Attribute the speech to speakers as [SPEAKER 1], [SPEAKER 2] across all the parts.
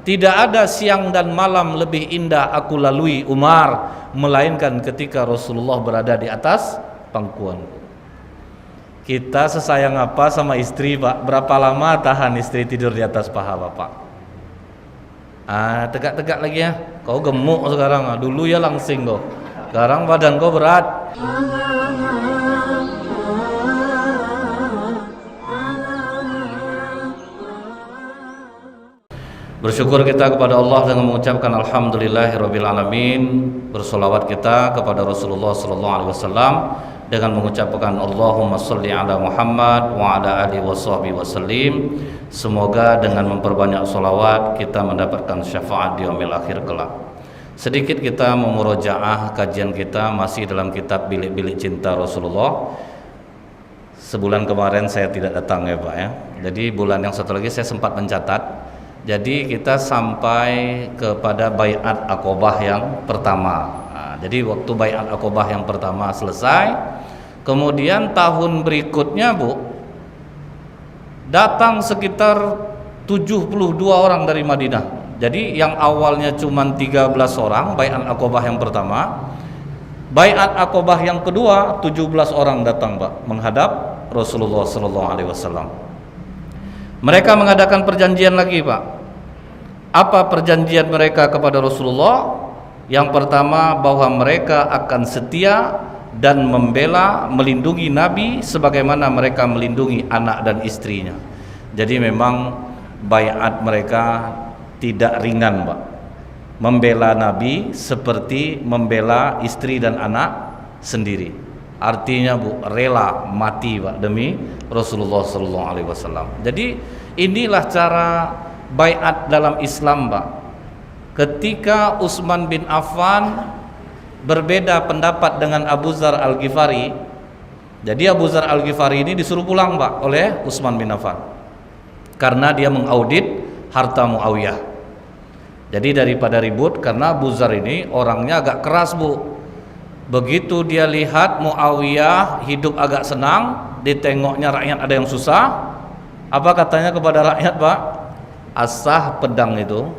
[SPEAKER 1] Tidak ada siang dan malam lebih indah aku lalui Umar, melainkan ketika Rasulullah berada di atas pangkuan. Kita sesayang apa sama istri, Pak? Berapa lama tahan istri tidur di atas paha Bapak? Tegak-tegak lagi ya. Kau gemuk sekarang. Dulu ya langsing kau. Sekarang badan kau berat. Bersyukur kita kepada Allah dengan mengucapkan alhamdulillahirabbil alamin. Bersolawat kita kepada Rasulullah sallallahu alaihi wasallam dengan mengucapkan Allahumma sholli ala Muhammad wa ala alihi washabbihi wasallim. Semoga dengan memperbanyak solawat kita mendapatkan syafaat di yaumil akhir kelak. Sedikit kita memurojaah kajian kita masih dalam kitab Bilik-bilik Cinta Rasulullah. Sebulan kemarin saya tidak datang ya Pak ya. Jadi bulan yang satu lagi saya sempat mencatat. Jadi kita sampai kepada Bai'at Aqobah yang pertama. Jadi waktu Bai'at Aqobah yang pertama selesai, kemudian tahun berikutnya Bu, datang sekitar 72 orang dari Madinah. Jadi yang awalnya cuma 13 orang Bai'at Aqobah yang pertama, Bai'at Aqobah yang kedua 17 orang datang Pak menghadap Rasulullah SAW. Mereka mengadakan perjanjian lagi Pak. Apa perjanjian mereka kepada Rasulullah? Yang pertama, bahwa mereka akan setia dan membela, melindungi Nabi sebagaimana mereka melindungi anak dan istrinya. Jadi memang baiat mereka tidak ringan Pak. Membela Nabi seperti membela istri dan anak sendiri. Artinya Bu, rela mati Pak demi Rasulullah SAW. Jadi inilah cara baiat dalam Islam Pak. Ketika Utsman bin Affan berbeda pendapat dengan Abu Dzar Al-Ghifari, jadi Abu Dzar Al-Ghifari ini disuruh pulang Pak oleh Utsman bin Affan karena dia mengaudit harta Muawiyah. Jadi daripada ribut, karena Abu Dzar ini orangnya agak keras Bu. Begitu dia lihat Muawiyah hidup agak senang, ditengoknya rakyat ada yang susah, apa katanya kepada rakyat Pak? Asah pedang itu,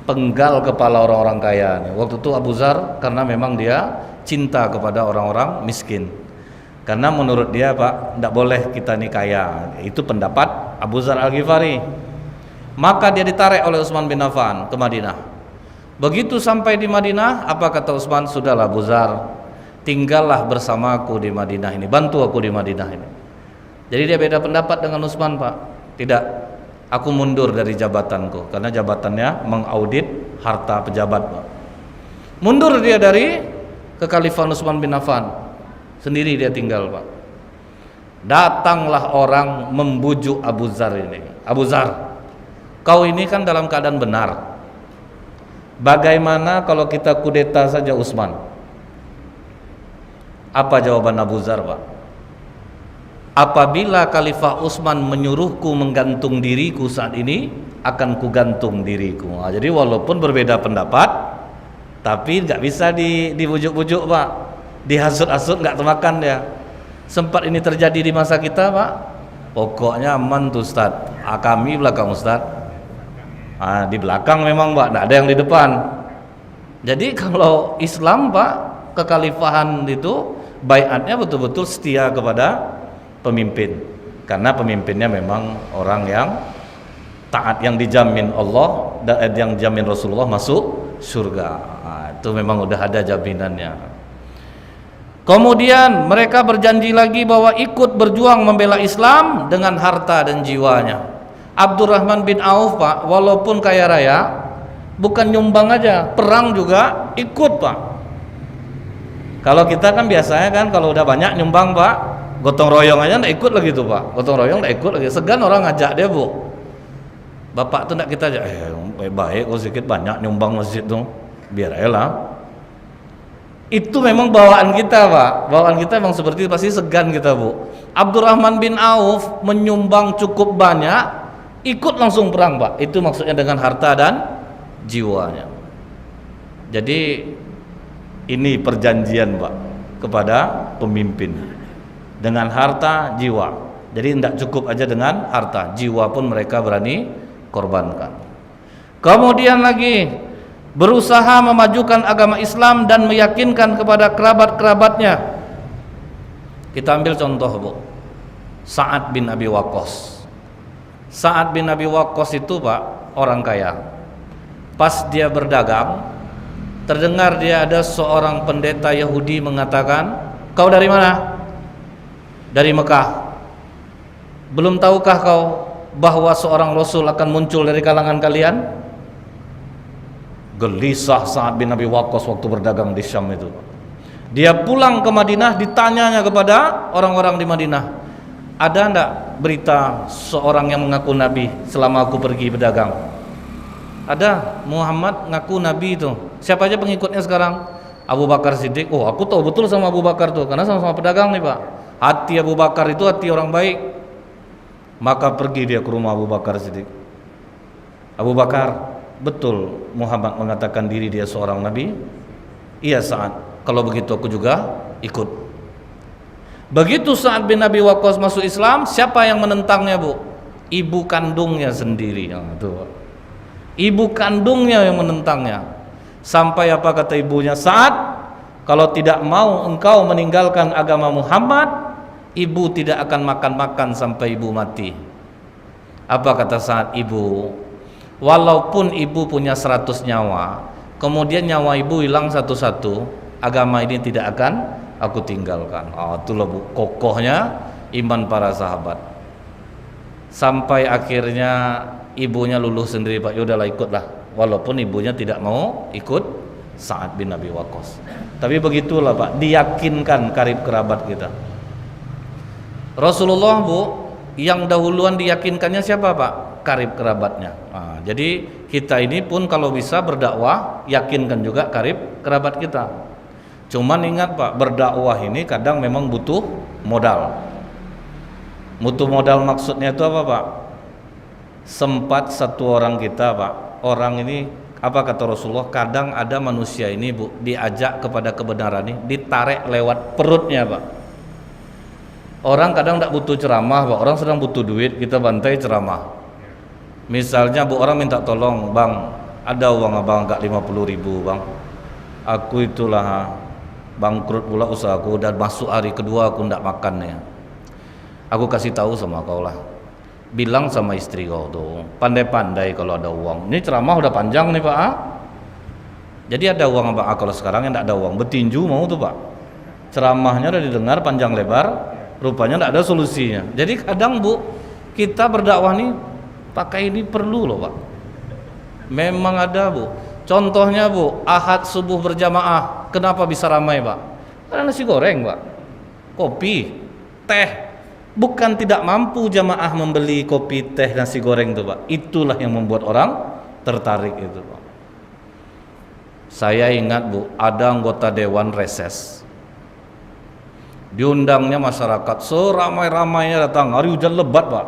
[SPEAKER 1] penggal kepala orang-orang kaya. Waktu itu Abu Dzar karena memang dia cinta kepada orang-orang miskin. Karena menurut dia Pak, tidak boleh kita ini kaya. Itu pendapat Abu Dzar Al-Ghifari. Maka dia ditarik oleh Utsman bin Affan ke Madinah. Begitu sampai di Madinah, apa kata Utsman? Sudahlah Abu Dzar, tinggallah bersamaku di Madinah ini, bantu aku di Madinah ini. Jadi dia beda pendapat dengan Utsman Pak. Tidak, aku mundur dari jabatanku karena jabatannya mengaudit harta pejabat Pak. Mundur dia dari kekhalifahan Utsman bin Affan, sendiri dia tinggal Pak. Datanglah orang membujuk Abu Dzar ini. Abu Dzar, kau ini kan dalam keadaan benar. Bagaimana kalau kita kudeta saja Utsman? Apa jawaban Abu Dzar Pak? Apabila Khalifah Utsman menyuruhku menggantung diriku saat ini, akan kugantung diriku. Jadi walaupun berbeda pendapat, tapi nggak bisa dibujuk-bujuk Pak, dihasut-hasut nggak termakan dia. Sempat ini terjadi di masa kita Pak. Pokoknya aman tuh Ustaz. Kami belakang Ustaz. Di belakang memang Pak, tidak ada yang di depan. Jadi kalau Islam Pak, kekhalifahan itu baiatnya betul-betul setia kepada pemimpin, karena pemimpinnya memang orang yang taat, yang dijamin Allah dan yang dijamin Rasulullah masuk surga. Itu memang udah ada jaminannya. Kemudian mereka berjanji lagi bahwa ikut berjuang membela Islam dengan harta dan jiwanya. Abdurrahman bin Auf Pak, walaupun kaya raya, bukan nyumbang aja, perang juga ikut Pak. Kalau kita kan biasanya kan kalau udah banyak nyumbang Pak, gotong royong aja nggak ikut lagi tuh Pak. Gotong royong nggak ikut lagi, segan orang ngajak dia Bu. Bapak tuh nggak kita aja, baik-baik kok sedikit banyak nyumbang masjid tuh, biar elah. Itu memang bawaan kita Pak, bawaan kita memang seperti itu, pasti segan kita Bu. Abdurrahman bin Auf menyumbang cukup banyak, ikut langsung perang Pak. Itu maksudnya dengan harta dan jiwanya. Jadi ini perjanjian Pak kepada pemimpin, dengan harta jiwa. Jadi tidak cukup aja dengan harta, jiwa pun mereka berani korbankan. Kemudian lagi berusaha memajukan agama Islam dan meyakinkan kepada kerabat-kerabatnya. Kita ambil contoh, Bu, Sa'ad bin Abi Waqqas. Sa'ad bin Abi Waqqas itu, Pak, orang kaya. Pas dia berdagang, terdengar dia ada seorang pendeta Yahudi mengatakan, "Kau dari mana?" "Dari Mekah." "Belum tahukah kau bahwa seorang Rasul akan muncul dari kalangan kalian?" Gelisah Sa'ad bin Abi Waqqas waktu berdagang di Syam itu. Dia pulang ke Madinah, ditanyanya kepada orang-orang di Madinah, "Ada enggak berita seorang yang mengaku Nabi selama aku pergi berdagang?" "Ada, Muhammad ngaku Nabi itu." "Siapa aja pengikutnya sekarang?" "Abu Bakar Siddiq." "Oh, aku tahu betul sama Abu Bakar tuh, karena sama-sama pedagang nih, Pak. Hati Abu Bakar itu hati orang baik." Maka pergi dia ke rumah Abu Bakar Siddiq. "Abu Bakar, betul Muhammad mengatakan diri dia seorang Nabi?" "Iya Sa'ad, kalau begitu aku juga ikut." Begitu Sa'ad bin Abi Waqqas masuk Islam, siapa yang menentangnya, Bu? Ibu kandungnya sendiri. Ibu kandungnya yang menentangnya. Sampai apa kata ibunya? "Sa'ad, kalau tidak mau engkau meninggalkan agama Muhammad, ibu tidak akan makan-makan sampai ibu mati." Apa kata Sa'ad? "Ibu, walaupun ibu punya 100 nyawa, kemudian nyawa ibu hilang satu-satu, agama ini tidak akan aku tinggalkan." Itulah, Bu, kokohnya iman para sahabat. Sampai akhirnya ibunya luluh sendiri, Pak. "Yaudahlah, ikutlah." Walaupun ibunya tidak mau ikut Sa'ad bin Abi Waqqas. Tapi begitulah, Pak, diyakinkan karib kerabat kita. Rasulullah, Bu, yang dahuluan diyakinkannya siapa, Pak? Karib kerabatnya. Jadi kita ini pun kalau bisa berdakwah, yakinkan juga karib kerabat kita. Cuman ingat, Pak, berdakwah ini kadang memang butuh modal. Butuh modal maksudnya itu apa, Pak? Sempat satu orang kita, Pak, orang ini, apa kata Rasulullah, kadang ada manusia ini, Bu, diajak kepada kebenaran ini, ditarik lewat perutnya, Pak. Orang kadang tidak butuh ceramah, Pak, orang sedang butuh duit, kita bantai ceramah. Misalnya, Bu, orang minta tolong, "Bang, ada uang abang enggak 50.000, Bang? Aku itulah bangkrut pula usahaku dan masuk hari kedua aku enggak makannya. Aku kasih tahu sama kau lah, bilang sama istri kau tuh, pandai-pandai kalau ada uang." Ini ceramah udah panjang nih, Pak. Jadi ada uang, Pak. Kalau sekarang yang enggak ada uang, bertinju mau tuh, Pak. Ceramahnya udah didengar panjang lebar, rupanya enggak ada solusinya. Jadi kadang, Bu, kita berdakwah nih pakai ini perlu loh, Pak. Memang ada, Bu. Contohnya, Bu, Ahad subuh berjamaah, kenapa bisa ramai, Pak? Karena nasi goreng, Pak, kopi, teh. Bukan tidak mampu jamaah membeli kopi, teh, nasi goreng itu, Pak. Itulah yang membuat orang tertarik itu, Pak. Saya ingat, Bu, ada anggota dewan reses. Diundangnya masyarakat, seramai-ramainya datang, hari hujan lebat, Pak.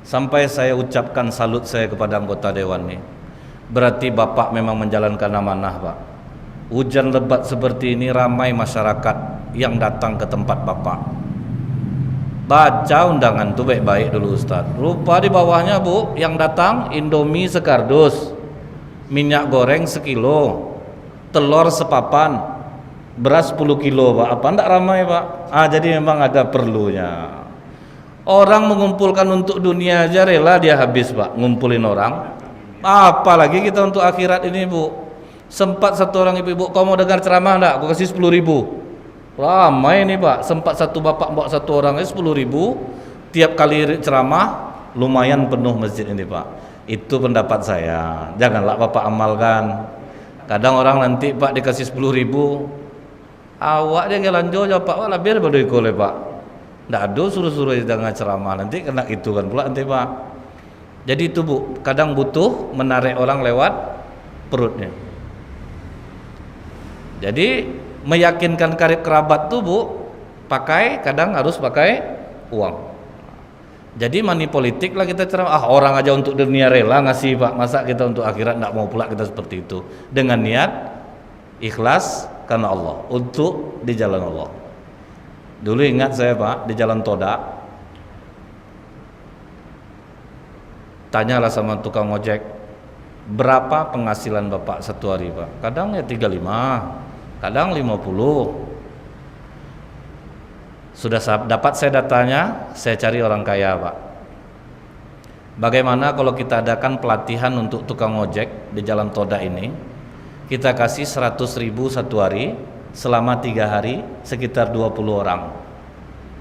[SPEAKER 1] Sampai saya ucapkan salut saya kepada anggota dewan ini. Berarti Bapak memang menjalankan amanah, Pak. Hujan lebat seperti ini ramai masyarakat yang datang ke tempat Bapak. Baca undangan tuh baik-baik dulu, Ustaz. Rupa di bawahnya, Bu, yang datang Indomie sekardus, minyak goreng sekilo, telur sepapan, beras 10 kilo, Pak. Apa enggak ramai, Pak? Jadi memang ada perlunya. Orang mengumpulkan untuk dunia aja rela dia habis, Pak, ngumpulin orang. Apalagi kita untuk akhirat ini, Bu. Sempat satu orang ibu-ibu, "Kau mau dengar ceramah enggak? Aku kasih 10.000. Ramai nih, Pak. Sempat satu bapak bawa satu orang 10.000. Tiap kali ceramah lumayan penuh masjid ini, Pak. Itu pendapat saya. Janganlah Bapak amalkan. Kadang orang nanti, Pak, dikasih 10.000, awak dia ngelanjo jawab, "Pak, wala biar bodoh ikole, Pak." Nggak ada suruh-suruh jangan ceramah, nanti kena itu kan pula nanti, Pak. Jadi itu, Bu, kadang butuh menarik orang lewat perutnya. Jadi meyakinkan karib kerabat tuh, Bu, kadang harus pakai uang. Jadi money politik lah kita ceramah. Orang aja untuk dunia rela ngasih, Pak, masa kita untuk akhirat enggak mau pula kita seperti itu. Dengan niat ikhlas karena Allah, untuk di jalan Allah. Dulu ingat saya, Pak, di Jalan Toda, tanyalah sama tukang ojek, berapa penghasilan Bapak satu hari Pak? Kadang ya 35, kadang 50. Sudah dapat saya datanya, saya cari orang kaya Pak. Bagaimana kalau kita adakan pelatihan untuk tukang ojek di Jalan Toda ini? Kita kasih 100.000 satu hari, selama 3 hari sekitar 20 orang.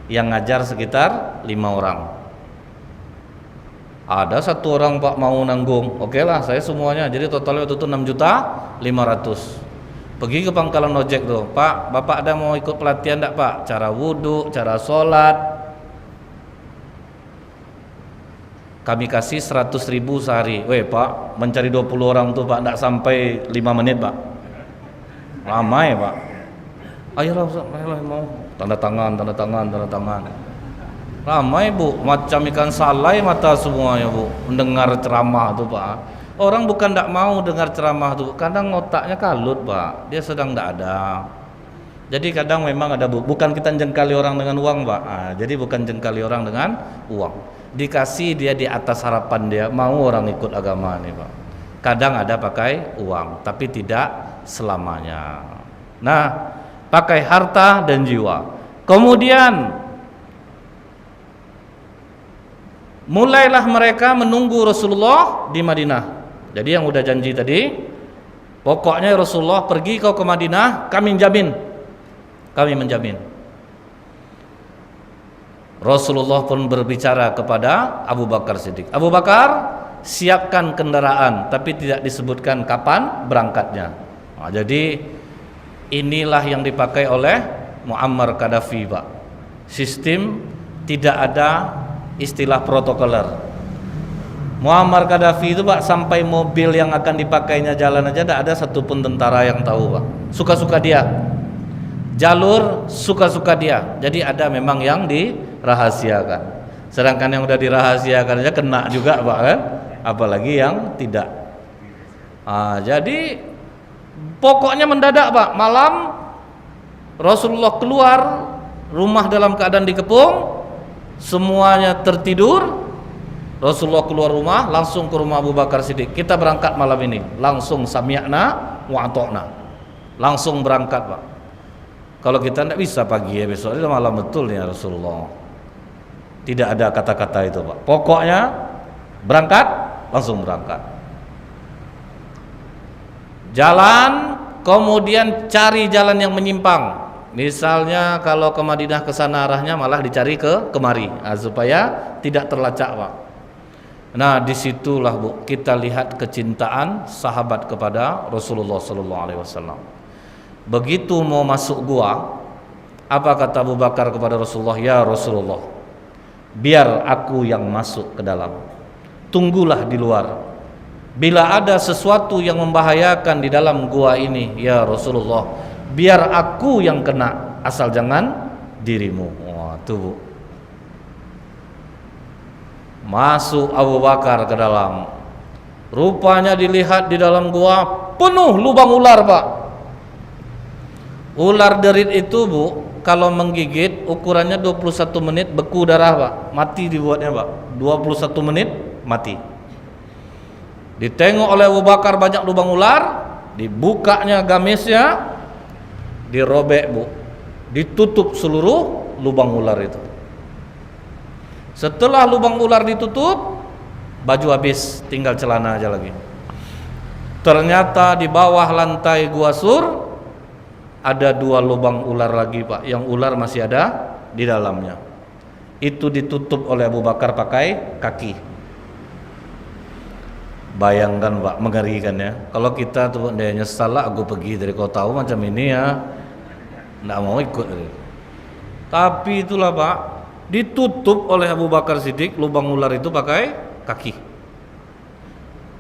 [SPEAKER 1] Yang ngajar sekitar 5 orang. Ada satu orang Pak mau nanggung, oke lah saya semuanya, jadi totalnya itu 6.500.000. Pergi ke pangkalan ojek tuh, Pak, Bapak ada mau ikut pelatihan enggak Pak? Cara wudhu, cara sholat. Kami kasih 100.000 sehari. Weh Pak, mencari 20 orang tuh Pak, enggak sampai 5 menit Pak. Lama ya Pak. Ayolah mau tanda tangan. Ramai Bu, macam ikan salai mata semuanya Bu, mendengar ceramah tuh Pak. Orang bukan tidak mau dengar ceramah tuh, kadang otaknya kalut Pak, dia sedang tidak ada. Jadi kadang memang ada bukan kita jengkali orang dengan uang Pak. Jadi bukan jengkali orang dengan uang. Dikasih dia di atas harapan dia, mau orang ikut agama nih Pak. Kadang ada pakai uang, tapi tidak selamanya. Nah, pakai harta dan jiwa. Kemudian mulailah mereka menunggu Rasulullah di Madinah. Jadi yang udah janji tadi, pokoknya Rasulullah pergi kau ke Madinah, kami menjamin. Rasulullah pun berbicara kepada Abu Bakar Siddiq. Abu Bakar, siapkan kendaraan, tapi tidak disebutkan kapan berangkatnya. Nah, jadi inilah yang dipakai oleh Muammar Gaddafi Pak. Sistem tidak ada istilah protokoler. Muammar Gaddafi itu Pak, sampai mobil yang akan dipakainya jalan aja tidak ada satupun tentara yang tahu Pak. Suka-suka dia, jalur suka-suka dia. Jadi ada memang yang dirahasiakan. Sedangkan yang udah dirahasiakan aja kena juga Pak kan, apalagi yang tidak. Jadi pokoknya mendadak Pak, malam Rasulullah keluar rumah dalam keadaan dikepung, semuanya tertidur. Rasulullah keluar rumah langsung ke rumah Abu Bakar Siddiq. Kita berangkat malam ini. Langsung sami'na wa ata'na. Langsung berangkat Pak. Kalau kita tidak bisa pagi ya, besok itu malam betul ya Rasulullah. Tidak ada kata-kata itu Pak. Pokoknya berangkat, langsung berangkat. Jalan, kemudian cari jalan yang menyimpang. Misalnya kalau ke Madinah ke sana arahnya malah dicari ke kemari, supaya tidak terlacak Pak. Nah, disitulah Bu, kita lihat kecintaan sahabat kepada Rasulullah SAW. Begitu mau masuk gua, apa kata Abu Bakar kepada Rasulullah? Ya Rasulullah, biar aku yang masuk ke dalam. Tunggulah di luar. Bila ada sesuatu yang membahayakan di dalam gua ini, ya Rasulullah, biar aku yang kena, asal jangan dirimu. Wah, tuh Bu. Masuk Abu Bakar ke dalam. Rupanya dilihat di dalam gua penuh lubang ular Pak. Ular derit itu Bu, kalau menggigit ukurannya 21 menit beku darah Pak. Mati dibuatnya Pak. 21 menit mati. Ditengok oleh Abu Bakar banyak lubang ular, dibukanya gamisnya, dirobek Bu, ditutup seluruh lubang ular itu. Setelah lubang ular ditutup, baju habis, tinggal celana aja lagi. Ternyata di bawah lantai gua sur ada 2 lubang ular lagi Pak, yang ular masih ada di dalamnya. Itu ditutup oleh Abu Bakar pakai kaki. Bayangkan Pak, mengerikan ya. Kalau kita tuh dia nyesal lah, aku pergi dari kau tahu macam ini ya, nggak mau ikut. Tapi itulah Pak, ditutup oleh Abu Bakar Siddiq lubang ular itu pakai kaki.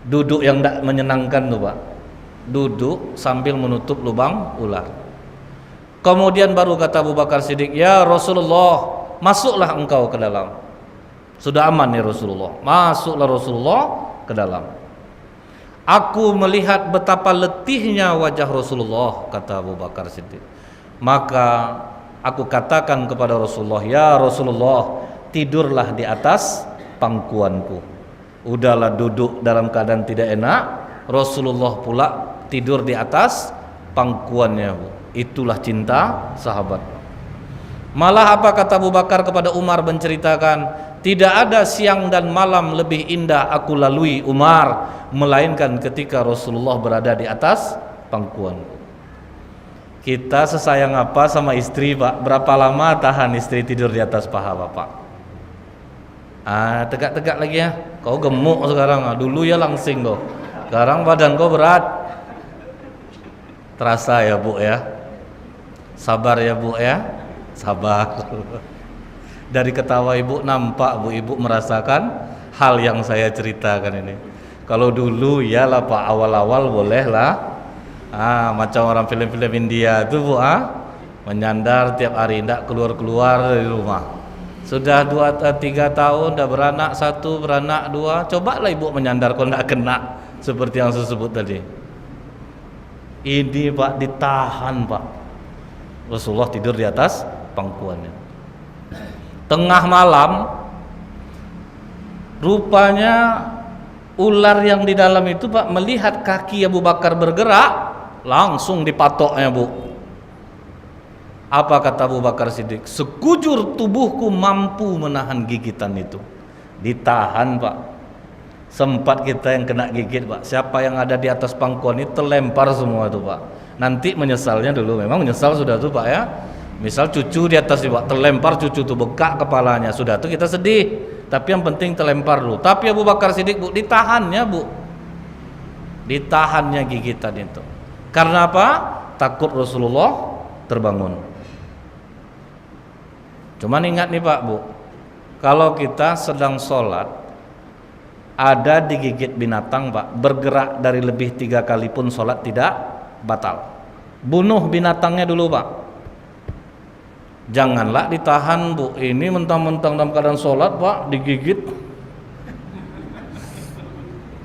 [SPEAKER 1] Duduk yang tidak menyenangkan tuh Pak, duduk sambil menutup lubang ular. Kemudian baru kata Abu Bakar Siddiq, ya Rasulullah, masuklah engkau ke dalam. Sudah aman ya Rasulullah. Masuklah Rasulullah ke dalam. Aku melihat betapa letihnya wajah Rasulullah, kata Abu Bakar Siddiq. Maka aku katakan kepada Rasulullah, ya Rasulullah, tidurlah di atas pangkuanku. Udahlah duduk dalam keadaan tidak enak, Rasulullah pula tidur di atas pangkuannya, Bu. Itulah cinta sahabat. Malah apa kata Abu Bakar kepada Umar menceritakan, tidak ada siang dan malam lebih indah aku lalui Umar, melainkan ketika Rasulullah berada di atas pangkuan. Kita sesayang apa sama istri, Pak? Berapa lama tahan istri tidur di atas paha Bapak? Tegak-tegak lagi ya. Kau gemuk sekarang. Dulu ya langsing kau. Sekarang badan kau berat. Terasa ya, Bu ya? Sabar ya, Bu ya? Sabar. Dari ketawa Ibu nampak, Bu, Ibu merasakan hal yang saya ceritakan ini. Kalau dulu ya lah Pak, awal-awal boleh lah. Macam orang film-film India itu, Bu, menyandar tiap hari, tidak keluar-keluar dari rumah. Sudah 2-3 tahun, dah beranak 1, beranak 2, cobalah Ibu menyandar kok tidak kena seperti yang saya sebut tadi. Ini Pak ditahan, Pak. Rasulullah tidur di atas pangkuannya. Tengah malam, rupanya ular yang di dalam itu, Pak, melihat kaki Abu Bakar bergerak, langsung dipatoknya, Bu. Apa kata Abu Bakar Siddiq? Sekujur tubuhku mampu menahan gigitan itu. Ditahan, Pak. Sempat kita yang kena gigit, Pak. Siapa yang ada di atas pangkuan itu terlempar semua itu, Pak. Nanti menyesalnya dulu, memang menyesal sudah tuh, Pak ya. Misal cucu di atas, Pak, terlempar cucu tuh, bekak kepalanya, sudah tuh kita sedih. Tapi yang penting terlempar dulu. Tapi Abu Bakar Siddiq, Bu, ditahannya, Bu. Ditahannya gigitan itu. Karena apa? Takut Rasulullah terbangun. Cuman ingat nih, Pak, Bu, kalau kita sedang sholat ada digigit binatang, Pak, bergerak dari lebih 3 kali pun sholat tidak batal. Bunuh binatangnya dulu, Pak. Janganlah ditahan, Bu. Ini mentang-mentang dalam keadaan sholat, Pak, digigit.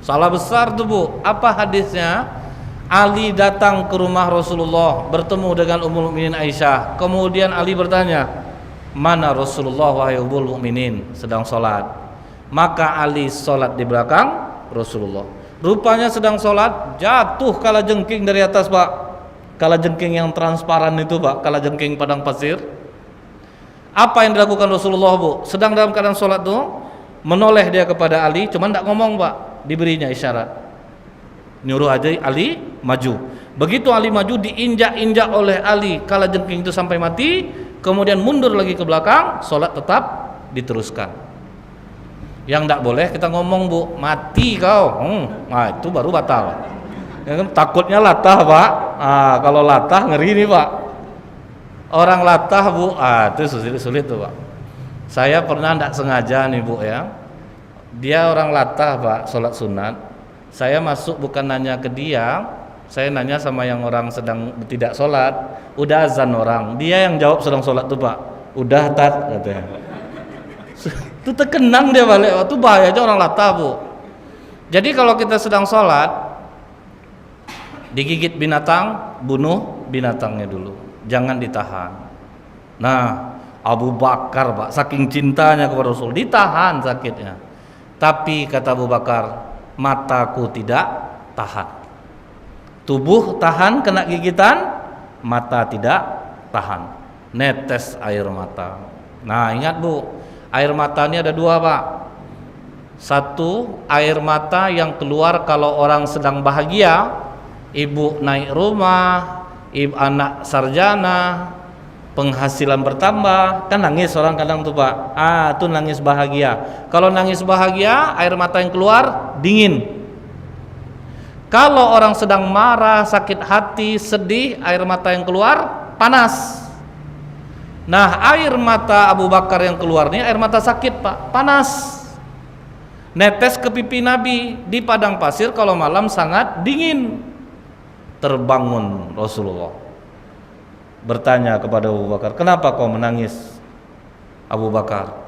[SPEAKER 1] Salah besar tuh, Bu. Apa hadisnya? Ali datang ke rumah Rasulullah, bertemu dengan Ummul Mukminin Aisyah. Kemudian Ali bertanya, mana Rasulullah wahai Ummul Mukminin? Sedang sholat. Maka Ali sholat di belakang Rasulullah. Rupanya sedang sholat, jatuh kalajengking dari atas, Pak. Kalajengking yang transparan itu, Pak, kalajengking padang pasir. Apa yang dilakukan Rasulullah, Bu? Sedang dalam keadaan sholat tuh, menoleh dia kepada Ali, cuman tidak ngomong, Pak. Diberinya isyarat, nyuruh aja Ali maju. Begitu Ali maju, diinjak-injak oleh Ali kalajengking itu sampai mati. Kemudian mundur lagi ke belakang, sholat tetap diteruskan. Yang tidak boleh kita ngomong, Bu, mati kau. Nah itu baru batal. Ya kan, takutnya latah, Pak. Kalau latah ngeri nih, Pak. Orang latah, Bu, itu sulit tuh, Pak. Saya pernah tidak sengaja nih, Bu ya. Dia orang latah, Pak, sholat sunat. Saya masuk bukan nanya ke dia, saya nanya sama yang orang sedang tidak sholat. Udah azan orang, dia yang jawab sedang sholat tuh, Pak. Udah tat, katanya. Itu terkenang dia balik. Itu bahaya aja orang latah, Bu. Jadi kalau kita sedang sholat, digigit binatang, bunuh binatangnya dulu. Jangan ditahan. Nah, Abu Bakar, Pak, saking cintanya kepada Rasul, ditahan sakitnya. Tapi kata Abu Bakar, mataku tidak tahan. Tubuh tahan kena gigitan, mata tidak tahan. Netes air mata. Nah, ingat, Bu, air mata ini ada 2, Pak. Satu, air mata yang keluar kalau orang sedang bahagia, ibu naik rumah, ibu anak sarjana, penghasilan bertambah, kan nangis orang kadang tuh, Pak. Itu nangis bahagia. Kalau nangis bahagia, air mata yang keluar dingin. Kalau orang sedang marah, sakit hati, sedih, air mata yang keluar panas. Nah, air mata Abu Bakar yang keluar ini air mata sakit, Pak, panas. Netes ke pipi Nabi di padang pasir kalau malam sangat dingin. Terbangun Rasulullah, bertanya kepada Abu Bakar, kenapa kau menangis? Abu Bakar,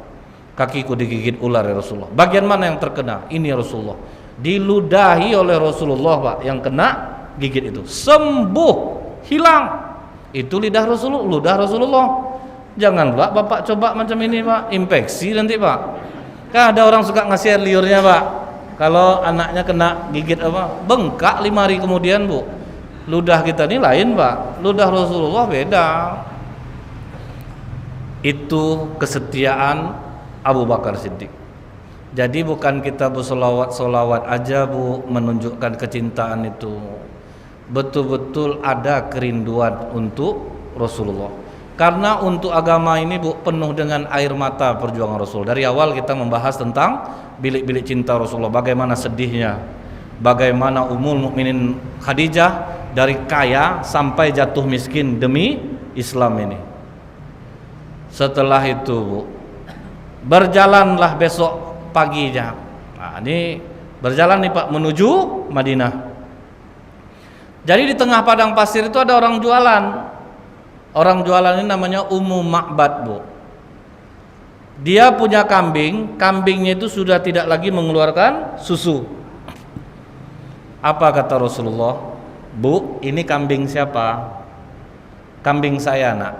[SPEAKER 1] kakiku digigit ular ya Rasulullah. Bagian mana yang terkena? Ini ya Rasulullah. Diludahi oleh Rasulullah, Pak, yang kena gigit itu sembuh, hilang. Itu lidah Rasulullah, ludah Rasulullah. Janganlah Bapak coba macam ini, Pak, infeksi nanti, Pak. Kan ada orang suka ngasih air liurnya, Pak. Kalau anaknya kena gigit apa? Bengkak 5 hari kemudian, Bu. Ludah kita ini lain, Pak. Ludah Rasulullah beda. Itu kesetiaan Abu Bakar Siddiq. Jadi bukan kita bersolawat-solawat aja, Bu, menunjukkan kecintaan itu. Betul-betul ada kerinduan untuk Rasulullah. Karena untuk agama ini, Bu, penuh dengan air mata perjuangan Rasul. Dari awal kita membahas tentang bilik-bilik cinta Rasulullah, bagaimana sedihnya, bagaimana Ummul Mukminin Khadijah dari kaya sampai jatuh miskin demi Islam ini. Setelah itu, Bu, berjalanlah besok paginya. Nah, ini berjalan nih, Pak, menuju Madinah. Jadi di tengah padang pasir itu ada orang jualan. Orang jualan ini namanya Ummu Ma'bad, Bu. Dia punya kambing, kambingnya itu sudah tidak lagi mengeluarkan susu. Apa kata Rasulullah? Bu, ini kambing siapa? Kambing saya, Nak.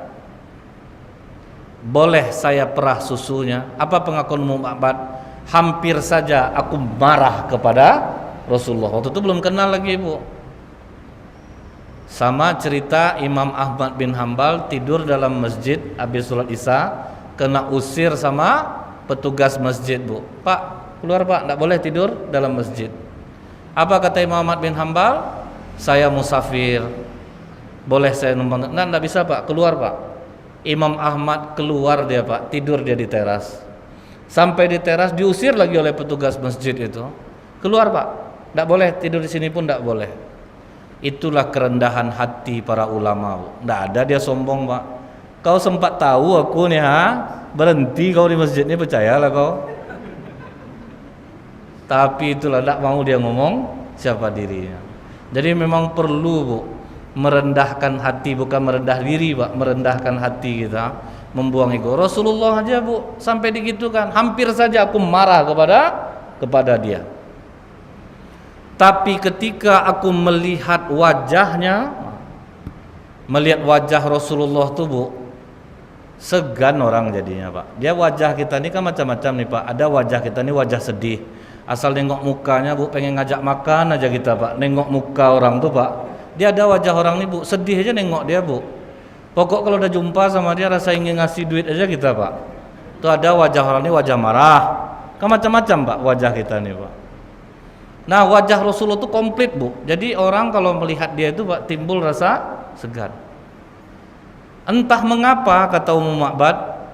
[SPEAKER 1] Boleh saya perah susunya? Apa pengakuan Ummu Ma'bad? Hampir saja aku marah kepada Rasulullah. Waktu itu belum kenal lagi, Bu. Sama cerita Imam Ahmad bin Hambal tidur dalam masjid habis sholat Isya, kena usir sama petugas masjid, Bu. Pak, keluar, Pak, tidak boleh tidur dalam masjid. Apa kata Imam Ahmad bin Hambal? Saya musafir, boleh saya numpang? Nah, tidak bisa, Pak, keluar, Pak. Imam Ahmad keluar dia, Pak, tidur dia di teras. Sampai di teras diusir lagi oleh petugas masjid itu. Keluar, Pak, tidak boleh tidur di sini pun tidak boleh. Itulah kerendahan hati para ulama, Bu. Tidak ada dia sombong, Pak. Kau sempat tahu aku nih, berhenti kau di masjid ini, percayalah kau. Tapi itulah, tidak mau dia ngomong siapa dirinya. Jadi memang perlu, Bu, merendahkan hati, bukan merendah diri, Pak, merendahkan hati kita, membuang ego. Rasulullah aja, Bu, sampai digitukan, hampir saja aku marah kepada dia. Tapi ketika aku melihat wajahnya, melihat wajah Rasulullah tuh, Bu, segan orang jadinya, Pak. Dia wajah kita ini kan macam-macam nih, Pak. Ada wajah kita ini wajah sedih. Asal nengok mukanya, Bu, pengen ngajak makan aja kita, Pak. Nengok muka orang tuh, Pak. Dia ada wajah orang nih, Bu, sedih aja nengok dia, Bu. Pokok kalau udah jumpa sama dia rasa ingin ngasih duit aja kita, Pak. Tuh ada wajah orang ini wajah marah. Kan macam-macam, Pak, wajah kita nih, Pak. Nah, wajah Rasulullah itu komplit, Bu. Jadi orang kalau melihat dia itu, Pak, timbul rasa segan. Entah mengapa, kata Ummu Ma'bad,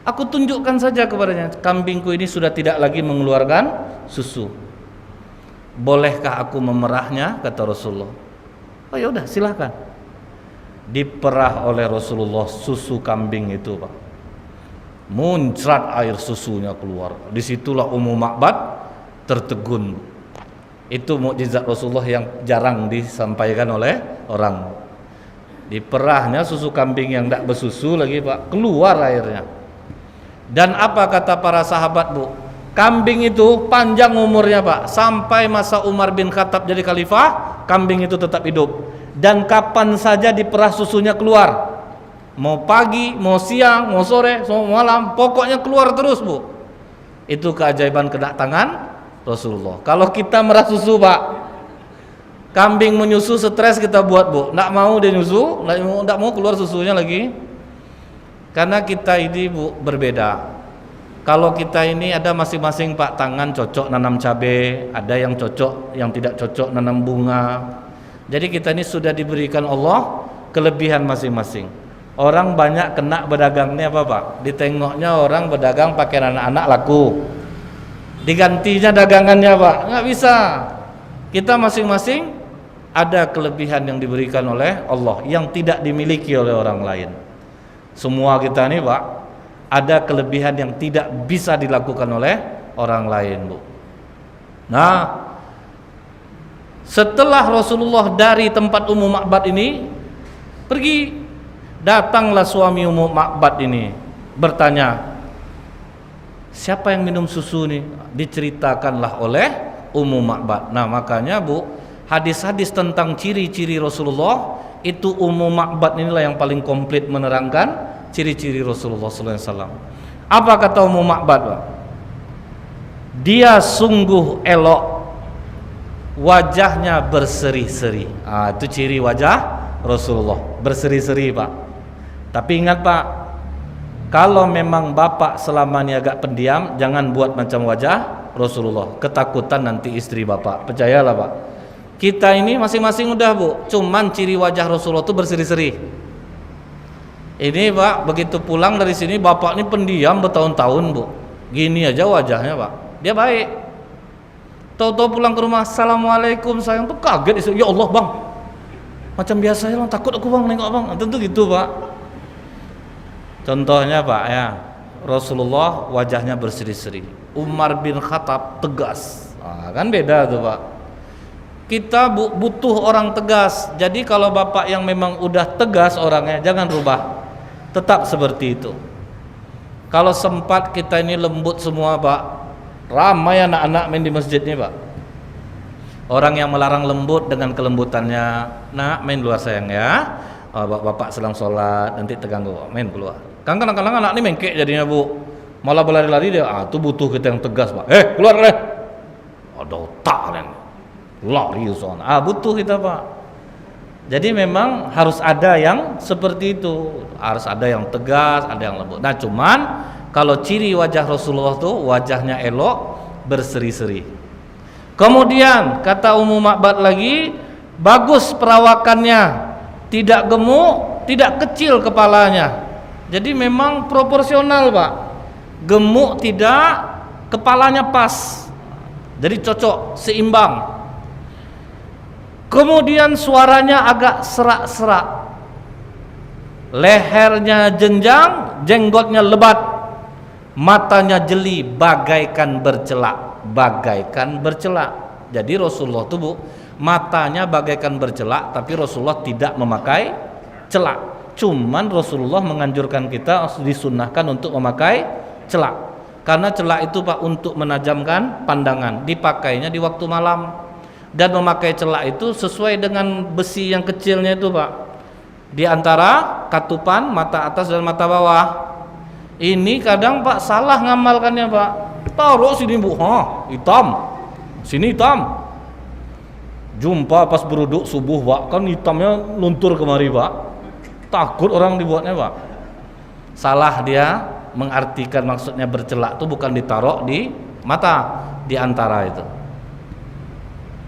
[SPEAKER 1] aku tunjukkan saja kepadanya, kambingku ini sudah tidak lagi mengeluarkan susu. Bolehkah aku memerahnya? Kata Rasulullah. Oh ya udah, silahkan. Diperah oleh Rasulullah susu kambing itu, Pak. Muncrat air susunya keluar. Disitulah Ummu Ma'bad tertegun. Itu mukjizat Rasulullah yang jarang disampaikan oleh orang. Diperahnya susu kambing yang tidak bersusu lagi, Pak, keluar airnya. Dan apa kata para sahabat, Bu? Kambing itu panjang umurnya, Pak, sampai masa Umar bin Khattab jadi khalifah, kambing itu tetap hidup. Dan kapan saja diperah susunya keluar. Mau pagi, mau siang, mau sore, mau malam, pokoknya keluar terus, Bu. Itu keajaiban kedatangan Rasulullah. Kalau kita merah susu, Pak, kambing menyusu stres kita buat, Bu. Nggak mau dia nyusu, nggak mau keluar susunya lagi. Karena kita ini, Bu, berbeda. Kalau kita ini ada masing-masing, Pak, tangan cocok nanam cabai, ada yang cocok, yang tidak cocok nanam bunga. Jadi kita ini sudah diberikan Allah kelebihan masing-masing. Orang banyak kena bedagangnya apa, Pak? Ditengoknya orang bedagang pakai anak-anak laku. Digantinya dagangannya, Pak, nggak bisa. Kita masing-masing ada kelebihan yang diberikan oleh Allah yang tidak dimiliki oleh orang lain. Semua kita nih, Pak, ada kelebihan yang tidak bisa dilakukan oleh orang lain, Bu. Nah, setelah Rasulullah dari tempat Ummu Ma'bad ini pergi, datanglah suami Ummu Ma'bad ini bertanya, siapa yang minum susu nih? Diceritakanlah oleh Ummu Ma'bad. Nah, makanya, Bu, hadis-hadis tentang ciri-ciri Rasulullah itu Ummu Ma'bad inilah yang paling komplit menerangkan ciri-ciri Rasulullah SAW. Apa kata Ummu Ma'bad, Pak? dia sungguh elok, wajahnya berseri-seri. Itu ciri wajah Rasulullah, berseri-seri Pak. Tapi ingat Pak, kalau memang Bapak selama ini agak pendiam, jangan buat macam wajah Rasulullah, ketakutan nanti istri Bapak. Percayalah Pak, kita ini masing-masing udah Bu, cuman ciri wajah Rasulullah itu berseri-seri. Ini Pak, begitu pulang dari sini Bapak ini pendiam bertahun-tahun Bu, gini aja wajahnya Pak, dia baik. Tahu-tahu pulang ke rumah, assalamualaikum sayang, tuh kaget, ya Allah Bang, macam biasa ya Bang, takut aku Bang nengok Bang. Tentu gitu Pak. Contohnya Pak ya, Rasulullah wajahnya berseri-seri, Umar bin Khattab tegas. Kan beda tuh Pak. Kita butuh orang tegas. Jadi kalau Bapak yang memang udah tegas orangnya, jangan rubah, tetap seperti itu. Kalau sempat kita ini lembut semua Pak, ramai anak-anak main di masjid nih Pak. Orang yang melarang lembut dengan kelembutannya, nak main luar sayang ya, Bapak sedang sholat, nanti terganggu, main keluar. Kan kadang-kadang anak ini mengkek jadinya Bu, malah berlari-lari dia. Itu butuh kita yang tegas Pak. Keluar deh, ada otak kan, lari soalnya. Butuh kita Pak. Jadi memang harus ada yang seperti itu, harus ada yang tegas, ada yang lembut. Nah cuman kalau ciri wajah Rasulullah tuh wajahnya elok, berseri-seri. Kemudian kata Ummu Ma'bad lagi, bagus perawakannya, tidak gemuk, tidak kecil kepalanya. Jadi memang proporsional Pak, gemuk tidak, kepalanya pas, jadi cocok, seimbang. Kemudian suaranya agak serak-serak, lehernya jenjang, jenggotnya lebat, matanya jeli bagaikan bercelak. Jadi Rasulullah itu Bu, matanya bagaikan bercelak, tapi Rasulullah tidak memakai celak. Cuman Rasulullah menganjurkan kita, disunnahkan untuk memakai celak, karena celak itu Pak untuk menajamkan pandangan, dipakainya di waktu malam. Dan memakai celak itu sesuai dengan besi yang kecilnya itu Pak, di antara katupan mata atas dan mata bawah. Ini kadang Pak salah ngamalkannya Pak, taruh sini Bu, hitam, sini hitam. Jumpa pas beruduk subuh Pak, kan hitamnya luntur kemari Pak, takut orang dibuatnya Pak. Salah dia mengartikan, maksudnya bercelak itu bukan ditaruh di mata, di antara itu.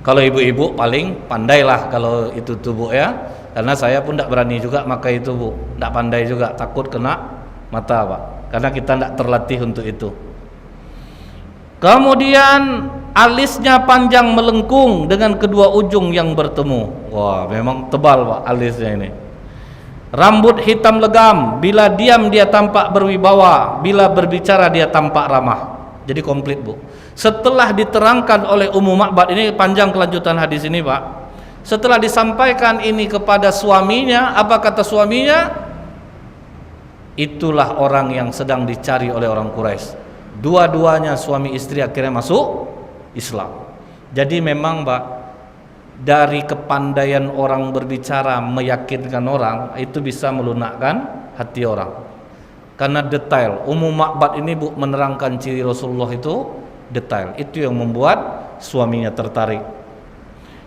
[SPEAKER 1] Kalau ibu-ibu paling pandailah kalau itu tuh Bu ya, karena saya pun tidak berani juga makai itu Bu, tidak pandai juga, takut kena mata Pak, karena kita tidak terlatih untuk itu. Kemudian alisnya panjang melengkung dengan kedua ujung yang bertemu. Wah, memang tebal Pak alisnya ini. Rambut hitam legam, bila diam dia tampak berwibawa, bila berbicara dia tampak ramah. Jadi komplit Bu. Setelah diterangkan oleh Ummu Ma'bad, ini panjang kelanjutan hadis ini Pak. Setelah disampaikan ini kepada suaminya, apa kata suaminya? Itulah orang yang sedang dicari oleh orang Quraisy. Dua-duanya suami istri akhirnya masuk Islam. Jadi memang Pak, dari kepandaian orang berbicara meyakinkan orang itu bisa melunakkan hati orang, karena detail. Ummu Ma'bad ini Bu menerangkan ciri Rasulullah itu detail, itu yang membuat suaminya tertarik.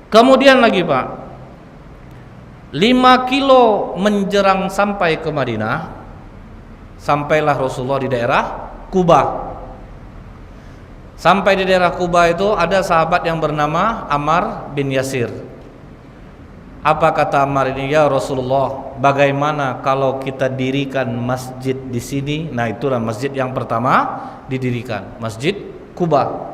[SPEAKER 1] Kemudian lagi Pak, 5 kilo menjerang sampai ke Madinah, sampailah Rasulullah di daerah Kuba. Sampai di daerah Kuba itu ada sahabat yang bernama Ammar bin Yasir. Apa kata Ammar ini? Ya Rasulullah, bagaimana kalau kita dirikan masjid di sini? Nah itulah masjid yang pertama didirikan, Masjid Kuba.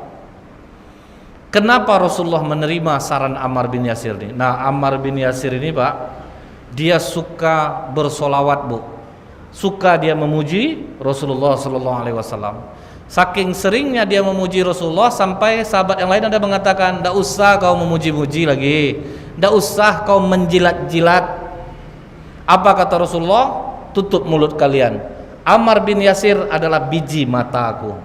[SPEAKER 1] Kenapa Rasulullah menerima saran Ammar bin Yasir ini? Nah Ammar bin Yasir ini Pak, dia suka bersolawat Bu, suka dia memuji Rasulullah SAW. Saking seringnya dia memuji Rasulullah sampai sahabat yang lain ada mengatakan, tidak usah kau memuji-muji lagi, tidak usah kau menjilat-jilat. Apa kata Rasulullah? Tutup mulut kalian, Ammar bin Yasir adalah biji mataku.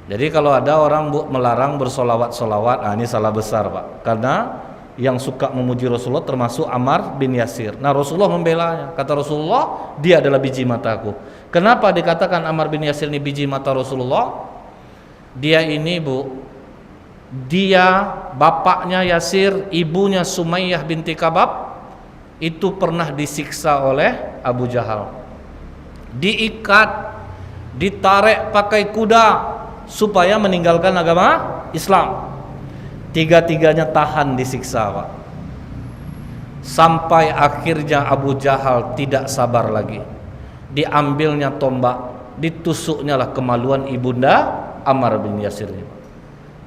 [SPEAKER 1] Jadi kalau ada orang Bu melarang bersolawat-solawat, ini salah besar Pak, karena yang suka memuji Rasulullah termasuk Ammar bin Yasir. Nah Rasulullah membelanya, kata Rasulullah dia adalah biji mataku. Kenapa dikatakan Ammar bin Yasir ini biji mata Rasulullah? Dia ini Bu, dia bapaknya Yasir, ibunya Sumayyah binti Kabab itu pernah disiksa oleh Abu Jahal. Diikat, ditarik pakai kuda supaya meninggalkan agama Islam. Tiga-tiganya tahan disiksa Pak. Sampai akhirnya Abu Jahal tidak sabar lagi. Diambilnya tombak, ditusuknya lah kemaluan ibunda Ammar bin Yasir ini,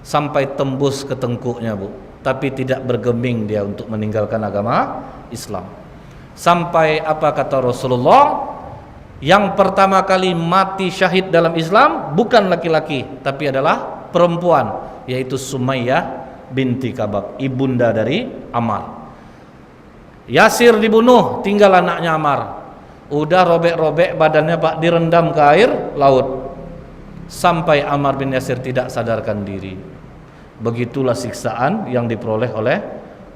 [SPEAKER 1] sampai tembus ke tengkuknya Bu. Tapi tidak bergeming dia untuk meninggalkan agama Islam. Sampai apa kata Rasulullah, yang pertama kali mati syahid dalam Islam bukan laki-laki tapi adalah perempuan, yaitu Sumayyah binti Kabab, ibunda dari Ammar. Yasir dibunuh, tinggal anaknya Ammar. Udah robek-robek badannya Pak, direndam ke air laut sampai Ammar bin Yasir tidak sadarkan diri. Begitulah siksaan yang diperoleh oleh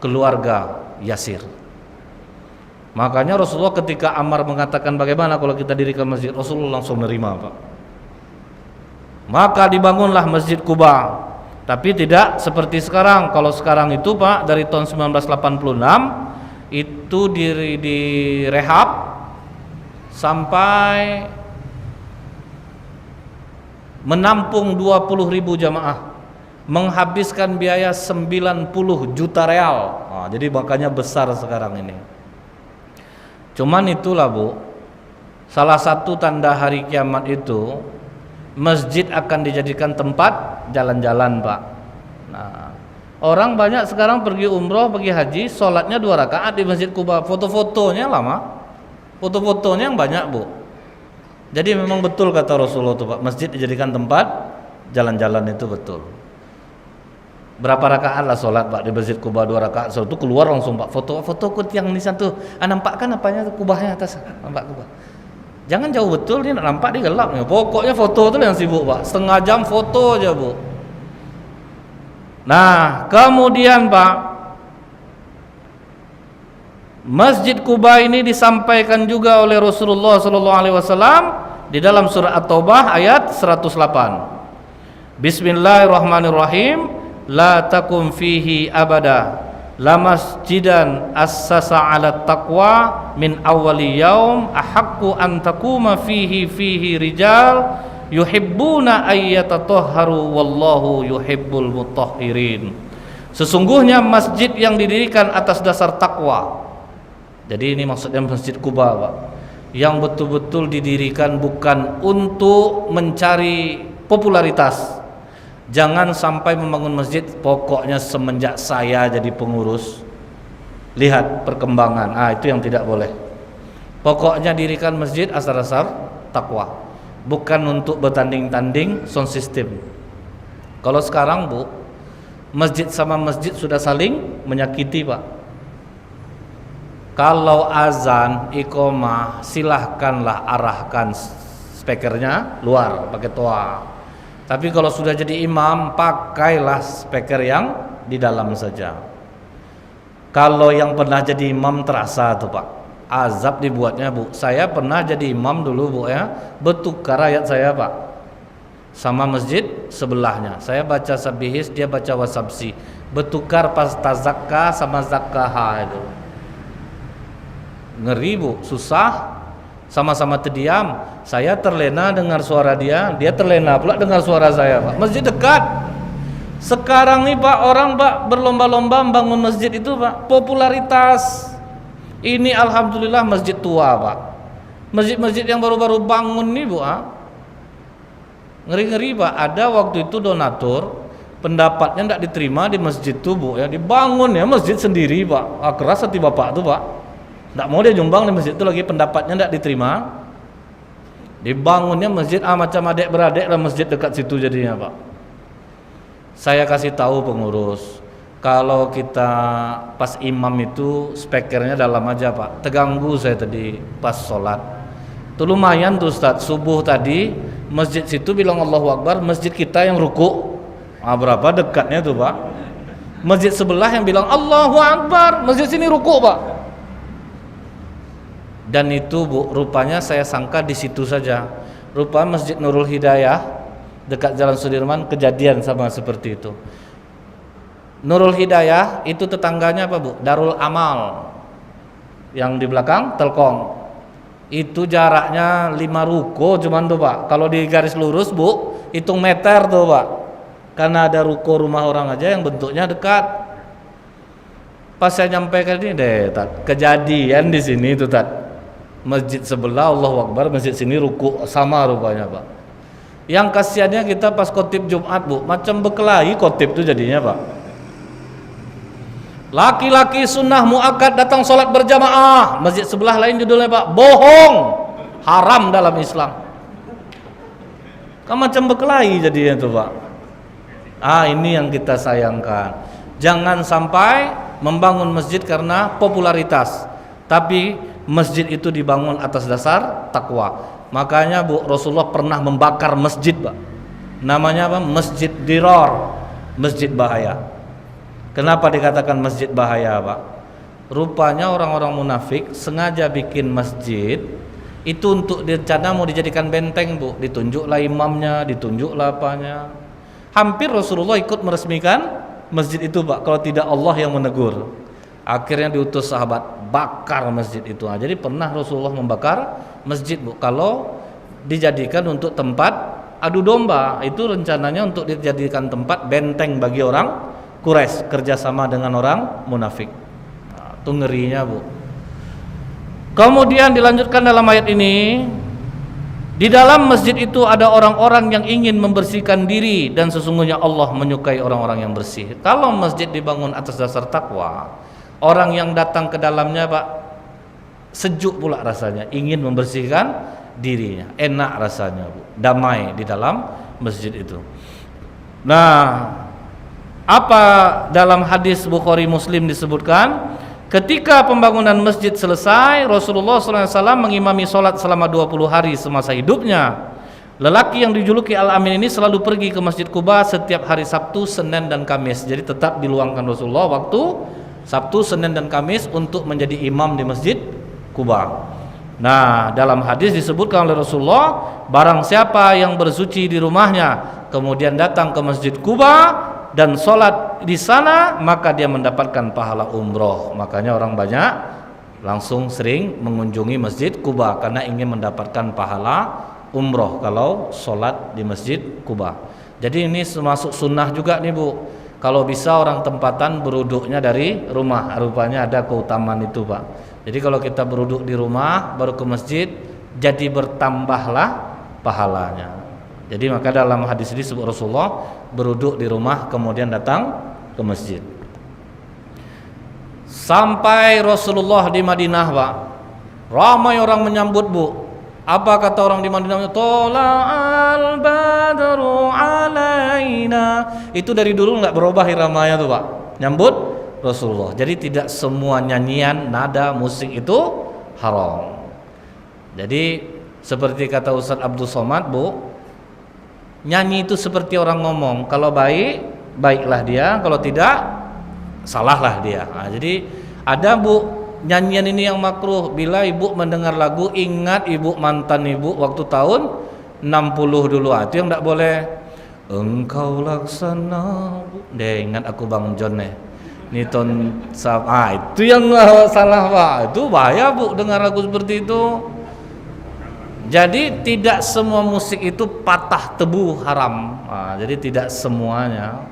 [SPEAKER 1] keluarga Yasir. Makanya Rasulullah ketika Ammar mengatakan bagaimana kalau kita dirikan masjid, Rasulullah langsung nerima Pak. Maka dibangunlah Masjid Quba. Tapi tidak seperti sekarang. Kalau sekarang itu Pak, dari tahun 1986 itu direhab sampai menampung 20.000 jamaah, menghabiskan biaya 90 juta real. Nah, jadi makanya besar sekarang ini. Cuman itulah Bu, salah satu tanda hari kiamat itu masjid akan dijadikan tempat jalan-jalan Pak. Nah, orang banyak sekarang pergi umroh, pergi haji, sholatnya 2 rakaat di Masjid Quba, foto-fotonya lama, foto-fotonya yang banyak Bu. Jadi memang betul kata Rasulullah itu Pak, masjid dijadikan tempat jalan-jalan itu betul. Berapa rakaat lah sholat Pak di Masjid Quba, 2 rakaat, setelah itu keluar langsung Pak, foto kut yang di sana. Nampak kan apanya kubahnya atas, nampak kubah. Jangan jauh betul, dia nampak dia gelap nih. Pokoknya foto itu yang sibuk Pak, setengah jam foto aja Bu. Nah kemudian Pak, Masjid Quba ini disampaikan juga oleh Rasulullah SAW di dalam surah At-Taubah ayat 108. Bismillahirrahmanirrahim. La takum fihi abada, la masjidan assasa ala taqwa min awwali yaum ahaqqu an takuma fihi rijal yuhibbuna ayyatatahharu wallahu yuhibbul mutahhirin. Sesungguhnya masjid yang didirikan atas dasar takwa. Jadi ini maksudnya Masjid Quba Pak, yang betul-betul didirikan bukan untuk mencari popularitas. Jangan sampai membangun masjid pokoknya semenjak saya jadi pengurus, lihat perkembangan. Itu yang tidak boleh. Pokoknya dirikan masjid asal-asal takwa, bukan untuk bertanding-tanding sound system. Kalau sekarang Bu, masjid sama masjid sudah saling menyakiti Pak. Kalau azan, iqomah, silahkanlah arahkan speakernya luar pakai toa. Tapi kalau sudah jadi imam, pakailah speaker yang di dalam saja. Kalau yang pernah jadi imam terasa tuh Pak, azab dibuatnya Bu. Saya pernah jadi imam dulu Bu ya, bertukar ayat saya Pak sama masjid sebelahnya. Saya baca sabihis, dia baca wasabsi, bertukar pas tazakka sama zakkaha itu. Ngeri Bu, susah. Sama-sama terdiam. Saya terlena dengar suara dia, dia terlena pula dengar suara saya Pak. Masjid dekat. Sekarang nih Pak, orang Pak berlomba-lomba membangun masjid itu Pak, popularitas. Ini alhamdulillah masjid tua Pak. Masjid-masjid yang baru-baru bangun nih Bu, ngeri-ngeri Pak. Ada waktu itu donatur, pendapatnya tidak diterima di masjid itu Bu ya, dibangun ya masjid sendiri Pak. Keras hati bapak tuh Pak. Tidak mau dia nyumbang di masjid itu lagi, pendapatnya tidak diterima. Dibangunnya masjid macam adik beradik lah masjid dekat situ jadinya Pak. Saya kasih tahu pengurus, kalau kita pas imam itu speakernya dalam aja Pak. Terganggu saya tadi pas sholat. Itu lumayan tuh Ustaz, subuh tadi masjid situ bilang Allahu Akbar, masjid kita yang ruku. Berapa dekatnya tuh Pak. Masjid sebelah yang bilang Allahu Akbar, masjid sini ruku Pak. Dan itu Bu, rupanya saya sangka di situ saja. Rupanya Masjid Nurul Hidayah dekat Jalan Sudirman, kejadian sama seperti itu. Nurul Hidayah itu tetangganya apa Bu? Darul Amal yang di belakang Telkom. Itu jaraknya 5 ruko cuman tuh Pak. Kalau di garis lurus Bu, hitung meter tuh Pak. Karena ada ruko rumah orang aja yang bentuknya dekat. Pas saya nyampe ke sini deh, Tat, kejadian di sini tuh Tat. Masjid sebelah Allahu Akbar, masjid sini ruku sama rupanya Pak. Yang kasihannya kita pas khotib Jumat Bu, macam berkelahi khotib tuh jadinya Pak. Laki-laki sunnah muakkad datang sholat berjamaah, masjid sebelah lain judulnya Pak, bohong, haram dalam Islam. Kan macam berkelahi jadinya tuh Pak. Ini yang kita sayangkan. Jangan sampai membangun masjid karena popularitas, tapi masjid itu dibangun atas dasar takwa. Makanya Bu, Rasulullah pernah membakar masjid Pak. Namanya apa? Masjid Dirar, masjid bahaya. Kenapa dikatakan masjid bahaya Pak? Rupanya orang-orang munafik sengaja bikin masjid itu untuk direncana mau dijadikan benteng Bu. Ditunjuklah imamnya, ditunjuklah apanya. Hampir Rasulullah ikut meresmikan masjid itu Pak, kalau tidak Allah yang menegur. Akhirnya diutus sahabat bakar masjid itu. Jadi pernah Rasulullah membakar masjid Bu, kalau dijadikan untuk tempat adu domba. Itu rencananya untuk dijadikan tempat benteng bagi orang Quraisy, kerjasama dengan orang munafik. Itu ngerinya Bu. Kemudian dilanjutkan dalam ayat ini, di dalam masjid itu ada orang-orang yang ingin membersihkan diri, dan sesungguhnya Allah menyukai orang-orang yang bersih. Kalau masjid dibangun atas dasar takwa, orang yang datang ke dalamnya Pak sejuk pula rasanya, ingin membersihkan dirinya, enak rasanya Bu, damai di dalam masjid itu. Nah, apa dalam hadis Bukhari Muslim disebutkan, ketika pembangunan masjid selesai, Rasulullah SAW mengimami sholat selama 20 hari semasa hidupnya. Lelaki yang dijuluki Al-Amin ini selalu pergi ke Masjid Quba setiap hari Sabtu, Senin dan Kamis. Jadi tetap diluangkan Rasulullah waktu Sabtu, Senin dan Kamis untuk menjadi imam di Masjid Quba. Nah, dalam hadis disebutkan oleh Rasulullah, barang siapa yang bersuci di rumahnya kemudian datang ke Masjid Quba dan sholat di sana, maka dia mendapatkan pahala umroh. Makanya orang banyak langsung sering mengunjungi Masjid Quba karena ingin mendapatkan pahala umroh kalau sholat di Masjid Quba. Jadi ini termasuk sunnah juga nih Bu, kalau bisa orang tempatan beruduknya dari rumah. Rupanya ada keutamaan itu Pak. Jadi kalau kita beruduk di rumah baru ke masjid, jadi bertambahlah pahalanya. Jadi maka dalam hadis ini disebut Rasulullah beruduk di rumah kemudian datang ke masjid. Sampai Rasulullah di Madinah Pak, ramai orang menyambut Bu. Apa kata orang di Madinah? Tola'al badru alaina. Itu dari dulu nggak berubah iramanya tuh Pak, nyambut Rasulullah. Jadi tidak semua nyanyian, nada, musik itu haram. Jadi seperti kata Ustaz Abdul Somad Bu, nyanyi itu seperti orang ngomong, kalau baik, baiklah dia, kalau tidak, salahlah dia. Jadi ada Bu, nyanyian ini yang makruh. Bila ibu mendengar lagu, ingat ibu mantan ibu waktu tahun 60 dulu. Itu yang tidak boleh. Engkau laksana deh, ingat aku Bang John nih. Niton itu yang salah Pak. Itu bahaya Bu, dengar lagu seperti itu. Jadi tidak semua musik itu patah tebu haram. Jadi tidak semuanya.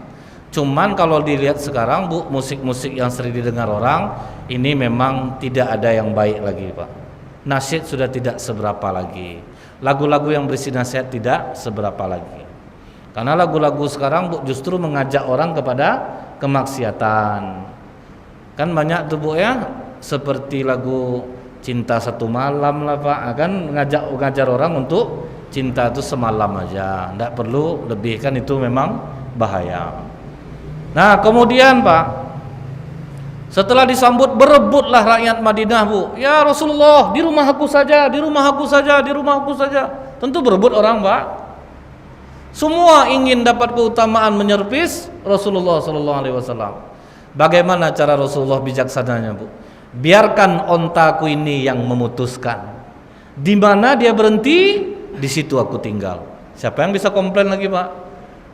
[SPEAKER 1] Cuman kalau dilihat sekarang Bu, musik-musik yang sering didengar orang ini memang tidak ada yang baik lagi Pak. Nasyid sudah tidak seberapa lagi. Lagu-lagu yang berisi nasihat tidak seberapa lagi. Karena lagu-lagu sekarang Bu justru mengajak orang kepada kemaksiatan. Kan banyak tuh Bu ya, seperti lagu Cinta Satu Malam lah Pak, kan ngajar orang untuk cinta itu semalam aja, tidak perlu lebih, kan itu memang bahaya. Nah kemudian Pak, setelah disambut berebutlah rakyat Madinah Bu, ya Rasulullah di rumah aku saja, di rumah aku saja, di rumah aku saja. Tentu berebut orang Pak. Semua ingin dapat keutamaan menyervis Rasulullah SAW. Bagaimana cara Rasulullah bijaksananya Bu? Biarkan ontaku ini yang memutuskan. Di mana dia berhenti, di situ aku tinggal. Siapa yang bisa komplain lagi Pak?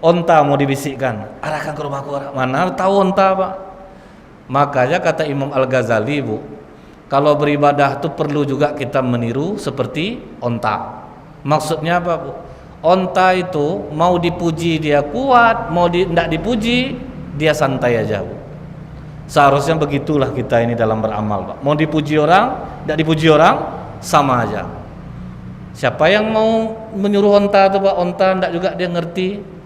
[SPEAKER 1] Onta mau dibisikkan, arahkan ke rumahku, mana tahu onta Pak. Makanya kata Imam Al-Ghazali Bu, kalau beribadah itu perlu juga kita meniru seperti onta. Maksudnya apa Bu? Onta itu mau dipuji dia kuat, mau tidak dipuji dia santai aja Bu. Seharusnya begitulah kita ini dalam beramal Pak. Mau dipuji orang, tidak dipuji orang sama aja. Siapa yang mau menyuruh onta itu Pak, onta tidak juga dia ngerti.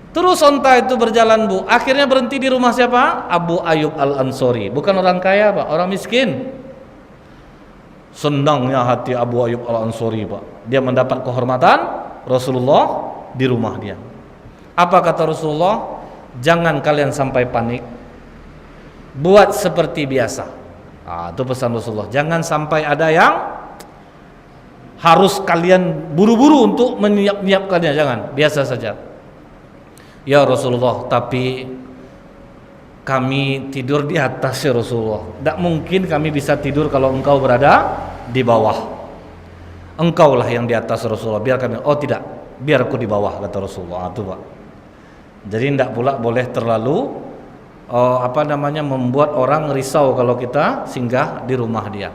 [SPEAKER 1] Terus onta itu berjalan Bu, akhirnya berhenti di rumah siapa? Abu Ayyub Al-Ansori. Bukan orang kaya Pak, orang miskin. Senangnya hati Abu Ayyub Al-Ansori Pak, dia mendapat kehormatan Rasulullah di rumah dia. Apa kata Rasulullah? Jangan kalian sampai panik, buat seperti biasa. Itu pesan Rasulullah. Jangan sampai ada yang harus kalian buru-buru untuk menyiapkannya, jangan, biasa saja. Ya Rasulullah, tapi kami tidur di atas ya Rasulullah. Tidak mungkin kami bisa tidur kalau engkau berada di bawah. Engkaulah yang di atas Rasulullah. Biar kami, oh tidak, biar aku di bawah kata Rasulullah. Itu Pak. Jadi tidak pula boleh terlalu membuat orang risau kalau kita singgah di rumah dia.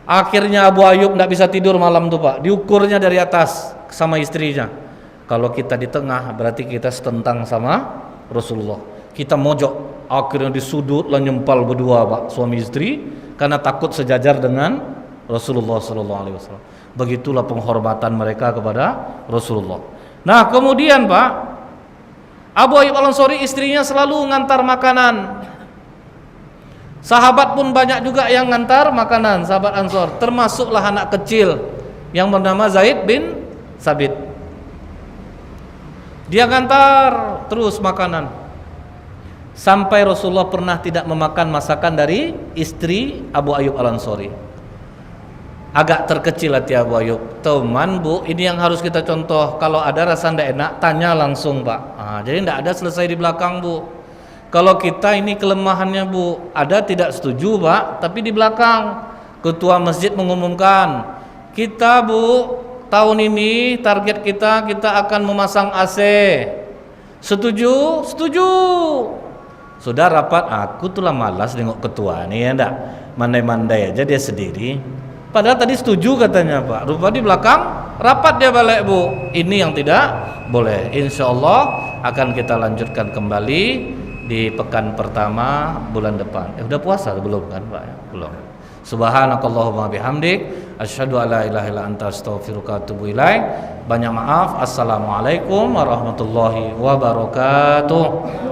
[SPEAKER 1] Akhirnya Abu Ayyub tidak bisa tidur malam tuh Pak. Diukurnya dari atas sama istrinya. Kalau kita di tengah berarti kita setentang sama Rasulullah. Kita mojok, akhirnya di sudut lah nyempal berdua Pak, suami istri, karena takut sejajar dengan Rasulullah SAW. Begitulah penghormatan mereka kepada Rasulullah. Nah kemudian Pak, Abu Ayyub Al-Ansori istrinya selalu ngantar makanan. Sahabat pun banyak juga yang ngantar makanan, sahabat Ansor, termasuklah anak kecil yang bernama Zaid bin Sabit. Dia ngantar terus makanan sampai Rasulullah pernah tidak memakan masakan dari istri Abu Ayyub Al-Ansori. Agak terkecil hati Abu Ayyub. Teman Bu, ini yang harus kita contoh. Kalau ada rasa tidak enak, tanya langsung Pak. Jadi tidak ada selesai di belakang Bu. Kalau kita ini kelemahannya Bu, ada tidak setuju Pak, tapi di belakang ketua masjid mengumumkan, kita Bu tahun ini target kita akan memasang AC. Setuju? Setuju. Sudah rapat, aku tuh lah malas nengok ketua nih ya enggak. Mandai-mandai aja dia sendiri. Padahal tadi setuju katanya Pak. Rupa di belakang rapat dia balik Bu. Ini yang tidak boleh. Insya Allah akan kita lanjutkan kembali di pekan pertama bulan depan. Udah puasa belum kan Pak? Belum. Subhanakallahumma bihamdik asyhadu alla ilaha illa anta astaghfiruka wa atubu ilaik. Banyak maaf. Assalamualaikum warahmatullahi wabarakatuh.